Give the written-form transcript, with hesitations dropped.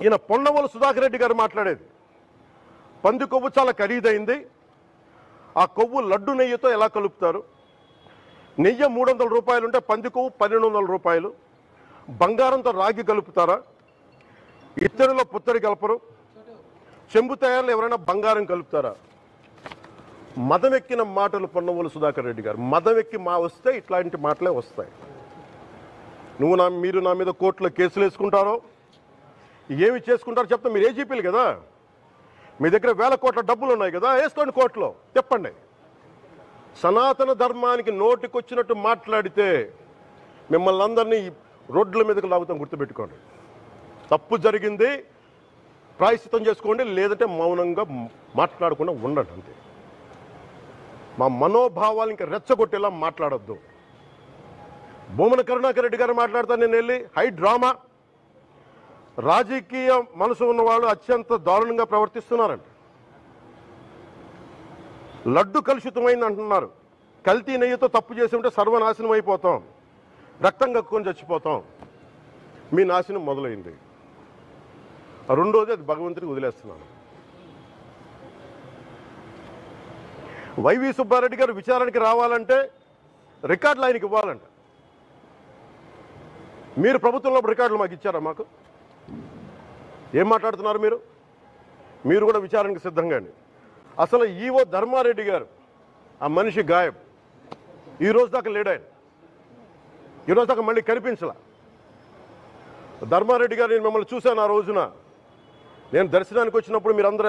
ఈయన పొన్నవోలు సుధాకర్ రెడ్డి గారు మాట్లాడేది పంది కొవ్వు చాలా ఖరీదైంది, ఆ కొవ్వు లడ్డు నెయ్యితో ఎలా కలుపుతారు, నెయ్యి 300 రూపాయలు ఉంటే పంది కొవ్వు 1200 రూపాయలు, బంగారంతో రాగి కలుపుతారా, ఇత్తడిలో పుత్తడి కలపరు, చెంబు తయారులో ఎవరైనా బంగారం కలుపుతారా? మదమెక్కిన మాటలు పొన్నవోలు సుధాకర్ రెడ్డి గారు. మదమెక్కి వస్తే ఇట్లాంటి మాటలే వస్తాయి. మీరు నా మీద కోర్టులో కేసులు వేసుకుంటారో ఏమి చేసుకుంటారో చెప్తా. మీరు ఏజీపీలు కదా, మీ దగ్గర వేల కోట్ల డబ్బులు ఉన్నాయి కదా, వేసుకోండి కోర్టులో, చెప్పండి. సనాతన ధర్మానికి నోటికొచ్చినట్టు మాట్లాడితే మిమ్మల్ని అందరినీ రోడ్ల మీదకి లాగుతాం, గుర్తుపెట్టుకోండి. తప్పు జరిగింది, ప్రాయశ్చిత్తం చేసుకోండి, లేదంటే మౌనంగా మాట్లాడకుండా ఉండండి, అంతే. మా మనోభావాలు ఇంకా రెచ్చగొట్టేలా మాట్లాడొద్దు. భూమన కరుణాకర్ రెడ్డి గారు మాట్లాడతాను, నేను వెళ్ళి హై డ్రామా, రాజకీయ మనసు ఉన్నవాళ్ళు అత్యంత దారుణంగా ప్రవర్తిస్తున్నారంట. లడ్డు కలుషితమైంది అంటున్నారు. కల్తీ నెయ్యితో తప్పు చేసి ఉంటే సర్వనాశనం అయిపోతాం, రక్తం కక్కుని చచ్చిపోతాం. మీ నాశనం మొదలైంది. రెండోది అది భగవంతుడికి వదిలేస్తున్నాను. వైవి సుబ్బారెడ్డి గారు విచారణకి రావాలంటే రికార్డులు ఆయనకి ఇవ్వాలంట. మీరు ప్రభుత్వంలో రికార్డులు మాకు ఇచ్చారా? మాకు ఏం మాట్లాడుతున్నారు మీరు? మీరు కూడా విచారణకు సిద్ధంగా అండి. అసలు ఈవో ధర్మారెడ్డి గారు, ఆ మనిషి గాయబ్, ఈరోజు దాకా లేడు ఆయన. ఈరోజు దాకా మళ్ళీ కనిపించలా. ధర్మారెడ్డి గారు, నేను మిమ్మల్ని చూశాను ఆ రోజున. నేను దర్శనానికి వచ్చినప్పుడు మీరందరూ ఎలా